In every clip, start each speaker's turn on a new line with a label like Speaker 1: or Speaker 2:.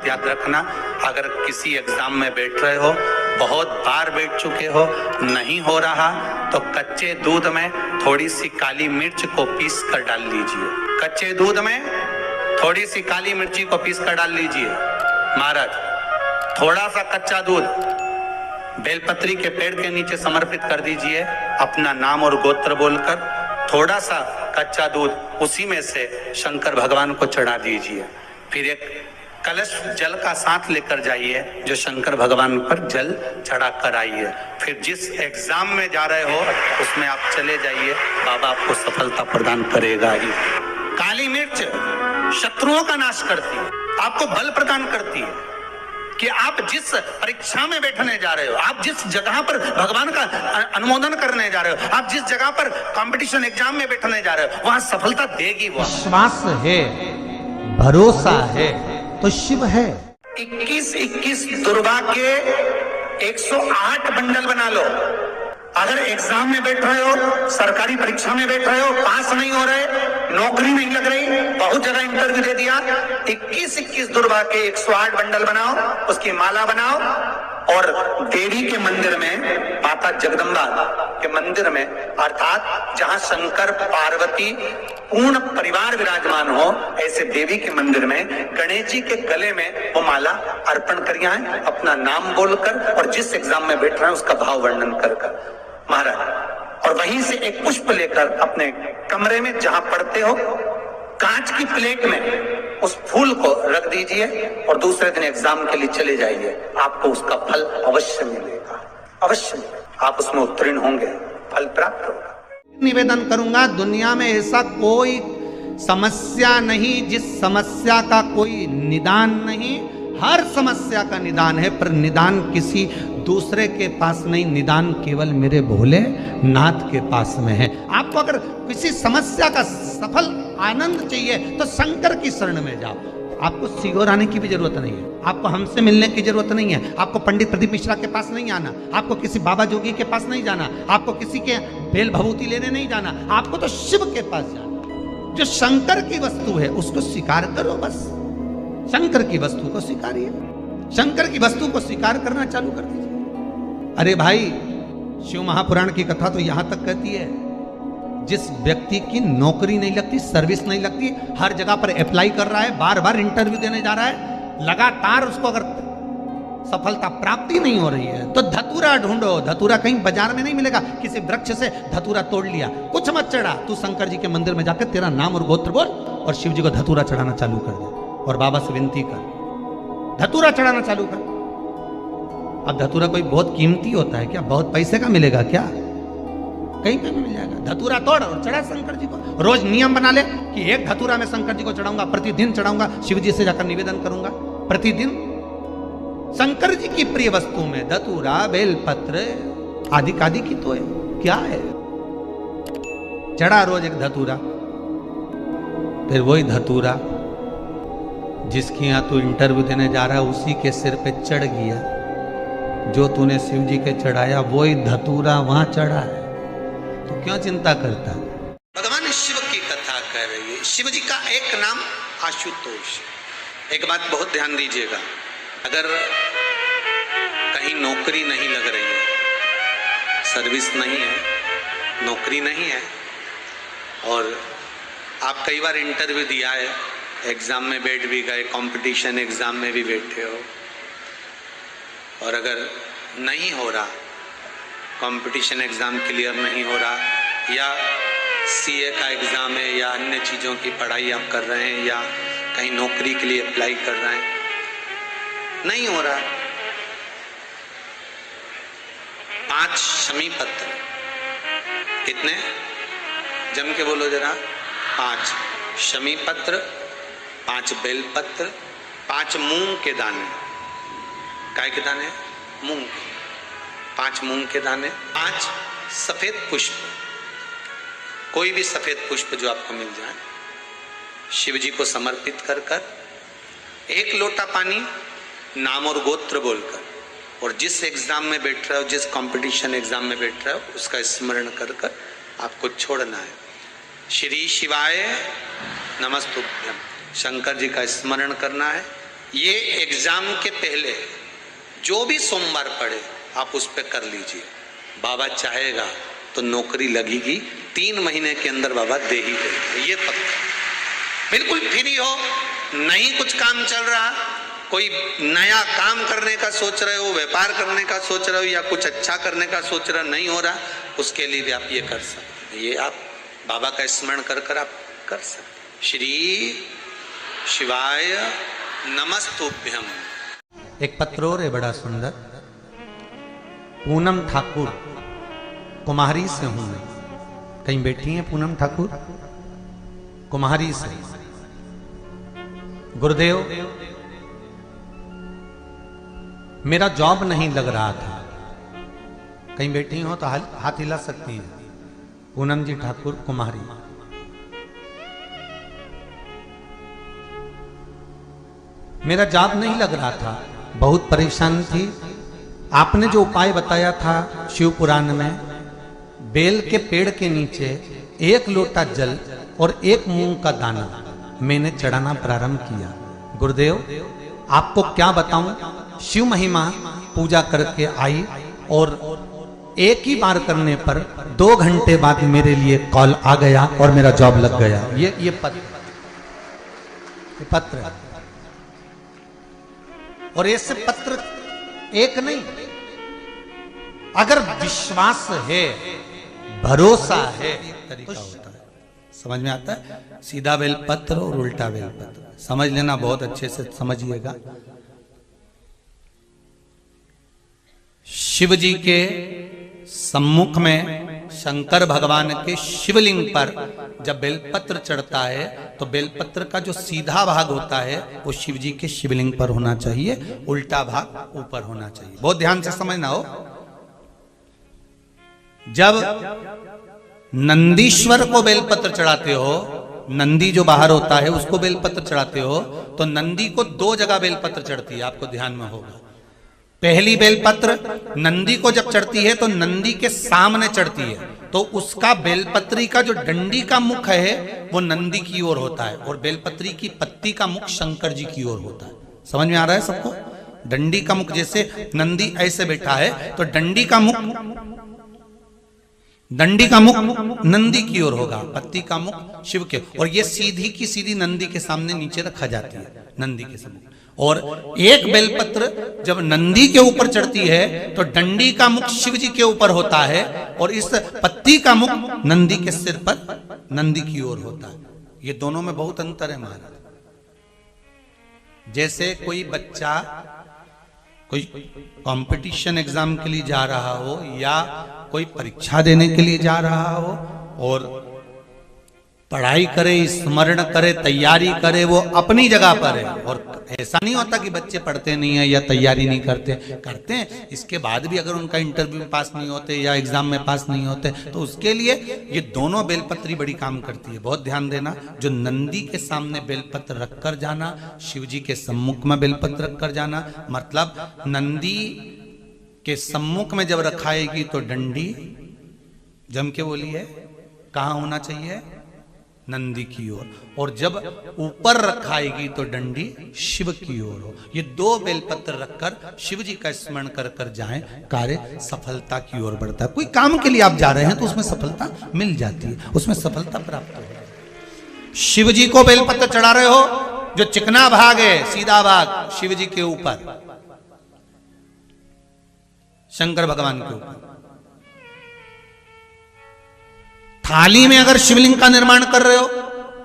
Speaker 1: याद रखना, अगर किसी एग्जाम में बैठ रहे हो, बहुत बार बैठ चुके हो, नहीं हो रहा, तो कच्चे दूध में थोड़ी सी काली मिर्च को पीस कर डाल लीजिए। कच्चे दूध में थोड़ी सी काली मिर्ची को पीस कर डाल लीजिए। महाराज, थोड़ा सा कच्चा दूध बेलपत्री के पेड़ के नीचे समर्पित कर दीजिए। अपना नाम और गोत्र बोलकर थोड़ा सा कच्चा दूध उसी में से शंकर भगवान को चढ़ा दीजिए। फिर एक कलश जल का साथ लेकर जाइए, जो शंकर भगवान पर जल चढ़ा कर आइए। फिर जिस एग्जाम में जा रहे हो उसमें आप चले जाइए, बाबा आपको सफलता प्रदान करेगा ही। काली मिर्च शत्रुओं का नाश करती है, आपको बल प्रदान करती है कि आप जिस परीक्षा में बैठने जा रहे हो, आप जिस जगह पर भगवान का अनुमोदन करने जा रहे हो, आप जिस जगह पर कंपटीशन एग्जाम में बैठने जा रहे हो, वहां सफलता देगी। वो
Speaker 2: विश्वास है, भरोसा है तो शिव है।
Speaker 1: 21 दुर्गा के 108 बंडल बना लो। अगर एग्जाम में बैठ रहे हो, सरकारी परीक्षा में बैठ रहे हो, पास नहीं हो रहे, नौकरी नहीं लग रही, बहुत जगह इंटरव्यू दे दिया, 21 दुर्गा के 108 बंडल बनाओ, उसकी माला बनाओ और देवी के मंदिर में, माता जगदम्बा के मंदिर में, अर्थात जहां शंकर पार्वती पूर्ण परिवार विराजमान हो, ऐसे देवी के मंदिर में गणेश जी के गले में वो माला अर्पण करिए, अपना नाम बोलकर और जिस एग्जाम में बैठ रहे हैं उसका भाव वर्णन कर महाराज। और वहीं से एक पुष्प लेकर अपने कमरे में जहां पढ़ते हो, कांच की प्लेट में उस फूल को रख दीजिए और दूसरे दिन एग्जाम के लिए चले जाइए। आपको उसका फल अवश्य मिलेगा, अवश्य मिलेगा। आप उसमें उत्तीर्ण होंगे, फल प्राप्त होगा।
Speaker 2: निवेदन करूंगा, दुनिया में ऐसा कोई समस्या नहीं जिस समस्या का कोई निदान नहीं। हर समस्या का निदान है, पर निदान किसी दूसरे के पास नहीं, निदान केवल मेरे भोले नाथ के पास में है। आपको अगर किसी समस्या का सफल आनंद चाहिए तो शंकर की शरण में जाओ। आपको सीहोर आने की भी जरूरत नहीं है, आपको हमसे मिलने की जरूरत नहीं है, आपको पंडित प्रदीप मिश्रा के पास नहीं आना, आपको किसी बाबा जोगी के पास नहीं जाना, आपको किसी के बेल भभूति लेने नहीं जाना, आपको तो शिव के पास जाना। जो शंकर की वस्तु है उसको स्वीकार करो, बस शंकर की वस्तु को स्वीकारिए, शंकर की वस्तु को स्वीकार करना चालू कर दीजिए। अरे भाई, शिव महापुराण की कथा तो यहां तक कहती है, जिस व्यक्ति की नौकरी नहीं लगती, सर्विस नहीं लगती, हर जगह पर अप्लाई कर रहा है, बार बार इंटरव्यू देने जा रहा है, लगातार उसको अगर सफलता प्राप्ति नहीं हो रही है तो धतूरा ढूंढो। धतूरा कहीं बाजार में नहीं मिलेगा, किसी वृक्ष से धतूरा तोड़ लिया, कुछ मत चढ़ा, तू शंकर जी के मंदिर में जाकर तेरा नाम और गोत्र बोल और शिव जी को धतूरा चढ़ाना चालू कर दे और बाबा से विनती कर, धतूरा चढ़ाना चालू कर। अब धतूरा कोई बहुत कीमती होता है क्या? बहुत पैसे का मिलेगा क्या? कहीं पे भी मिल जाएगा। धतूरा तोड़ और चढ़ा शंकर जी को। रोज नियम बना ले कि एक धतूरा मैं शंकर जी को चढ़ाऊंगा, प्रतिदिन चढ़ाऊंगा, शिव जी से जाकर निवेदन करूंगा प्रतिदिन। शंकर जी की प्रिय वस्तु में धतूरा, बेलपत्र आदि कादि की तो है, क्या है? चढ़ा रोज एक धतूरा। फिर वही धतूरा जिसके यहां तू इंटरव्यू देने जा रहा है उसी के सिर पे चढ़ गया, जो तूने शिव जी के चढ़ाया वही धतूरा वहां चढ़ा है, तो क्यों चिंता करता? भगवान शिव की कथा कह रही है। शिव जी का एक नाम आशुतोष। एक बात बहुत ध्यान दीजिएगा, अगर कहीं नौकरी नहीं लग रही है, सर्विस नहीं है, नौकरी नहीं है, और आप कई बार इंटरव्यू दिया है, एग्जाम में बैठ भी गए, कंपटीशन एग्जाम में भी बैठे हो, और अगर नहीं हो रहा, कंपटीशन एग्जाम क्लियर नहीं हो रहा, या सीए का एग्जाम है, या अन्य चीज़ों की पढ़ाई आप कर रहे हैं, या कहीं नौकरी के लिए अप्लाई कर रहे हैं, नहीं हो रहा, 5 शमी पत्र, कितने? जम के बोलो जरा। 5 शमी पत्र, 5 बेलपत्र, 5 मूंग के दाने। काय के दाने? मूंग। 5 मूंग के दाने, 5 सफेद पुष्प, कोई भी सफेद पुष्प जो आपको मिल जाए, शिव जी को समर्पित कर कर 1 लोटा पानी नाम और गोत्र बोलकर, और जिस एग्जाम में बैठ रहे हो, जिस कंपटीशन एग्जाम में बैठ रहे हो, उसका स्मरण कर कर आपको छोड़ना है। श्री शिवाय नमस्तुभ्यम, शंकर जी का स्मरण करना है,
Speaker 1: ये एग्जाम के पहले जो भी सोमवार पड़े आप उस पर कर लीजिए। बाबा चाहेगा तो नौकरी लगेगी, 3 महीने के अंदर बाबा दे ही देंगे, ये पक्का। बिल्कुल फ्री हो, नहीं कुछ काम चल रहा, कोई नया काम करने का सोच रहे हो, व्यापार करने का सोच रहे हो, या कुछ अच्छा करने का सोच रहे हो, नहीं हो रहा, उसके लिए भी आप ये कर सकते। ये आप बाबा का स्मरण कर कर आप कर सकते। श्री शिवाय नमस्तुभ्यम।
Speaker 2: एक पत्र और है बड़ा सुंदर। पूनम ठाकुर, कुम्हारी से हूं मैं। कहीं बैठी हैं पूनम ठाकुर? कुम्हारी से। गुरुदेव, मेरा जॉब नहीं लग रहा था। कहीं बैठी हो तो हाथ हिला सकती हैं। पूनम जी ठाकुर, कुम्हारी। मेरा जॉब नहीं लग रहा था, बहुत परेशान थी। आपने जो उपाय बताया था शिव पुराण में, बेल के पेड़ के नीचे 1 लोटा जल और 1 मूंग का दाना मैंने चढ़ाना प्रारंभ किया। गुरुदेव, आपको क्या बताऊं, शिव महिमा पूजा करके आई और एक ही बार करने पर 2 घंटे बाद मेरे लिए कॉल आ गया और मेरा जॉब लग गया। ये पत्र और ऐसे पत्र एक नहीं, अगर विश्वास है, भरोसा है, तरीका होता है। समझ में आता है? सीधा बेलपत्र और उल्टा बेलपत्र समझ लेना, बहुत अच्छे से समझिएगा। शिव जी के सम्मुख में शंकर भगवान के शिवलिंग पर जब बेलपत्र चढ़ता है तो बेलपत्र का जो सीधा भाग होता है वो शिव जी के शिवलिंग पर होना चाहिए, उल्टा भाग ऊपर होना चाहिए। बहुत ध्यान से समझना हो। जब नंदीश्वर को बेलपत्र चढ़ाते हो, नंदी जो बाहर होता है उसको बेलपत्र चढ़ाते हो, तो नंदी को 2 जगह बेलपत्र चढ़ती है, आपको ध्यान में होगा। पहली बेलपत्र नंदी को जब चढ़ती है तो नंदी के सामने चढ़ती है, तो उसका बेलपत्री का जो डंडी का मुख है वो नंदी की ओर होता है और बेलपत्री की पत्ती का मुख शंकर जी की ओर होता है। समझ में आ रहा है सबको? डंडी का मुख, जैसे नंदी ऐसे बैठा है तो डंडी का मुख नंदी की ओर होगा, पत्ती का मुख शिव के, और ये सीधी की सीधी नंदी के सामने नीचे रखा जाती है, नंदी के सामने। और एक बेलपत्र जब नंदी के ऊपर चढ़ती है तो डंडी का मुख शिव जी के ऊपर होता है और इस पत्ती का मुख नंदी के सिर पर नंदी की ओर होता है। ये दोनों में बहुत अंतर है महाराज। जैसे कोई बच्चा कोई कंपटीशन एग्जाम के लिए जा रहा हो या कोई परीक्षा देने के लिए जा रहा हो और पढ़ाई करे, स्मरण करे, तैयारी करे, वो अपनी जगह पर है। और ऐसा नहीं होता कि बच्चे पढ़ते नहीं है या तैयारी नहीं करते हैं। इसके बाद भी अगर उनका इंटरव्यू में पास नहीं होते या एग्जाम में पास नहीं होते तो उसके लिए ये दोनों बेलपत्री बड़ी काम करती है। बहुत ध्यान देना, जो नंदी के सामने बेलपत्र रखकर जाना, शिव जी के सम्मुख में बेलपत्र रखकर जाना, मतलब नंदी के सम्मुख में जब रखाएगी तो डंडी जम के बोली है कहाँ होना चाहिए? नंदी की ओर, और जब ऊपर रखाएगी तो डंडी शिव की ओर हो। ये 2 बेलपत्र रखकर शिव जी का स्मरण कर कर जाएं, कार्य सफलता की ओर बढ़ता है। कोई काम के लिए आप जा रहे हैं तो उसमें सफलता मिल जाती है, उसमें सफलता प्राप्त हो। शिव जी को बेलपत्र चढ़ा रहे हो, जो चिकना भाग है, सीधा भाग शिव जी के ऊपर, शंकर भगवान के ऊपर। थाली में अगर शिवलिंग का निर्माण कर रहे हो,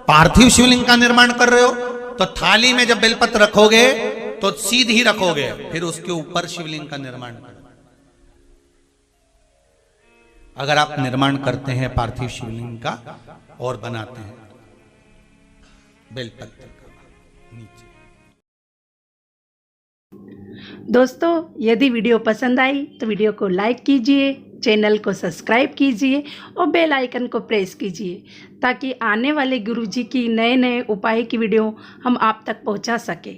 Speaker 2: पार्थिव शिवलिंग का निर्माण कर रहे हो, तो थाली में जब बेलपत्र रखोगे तो सीधी रखोगे, फिर उसके ऊपर शिवलिंग का निर्माण करो। अगर आप निर्माण करते हैं पार्थिव शिवलिंग का और बनाते हैं बेलपत्र का नीचे।
Speaker 3: दोस्तों, यदि वीडियो पसंद आई तो वीडियो को लाइक कीजिए, चैनल को सब्सक्राइब कीजिए और बेल आइकन को प्रेस कीजिए ताकि आने वाले गुरुजी की नए उपाय की वीडियो हम आप तक पहुंचा सके।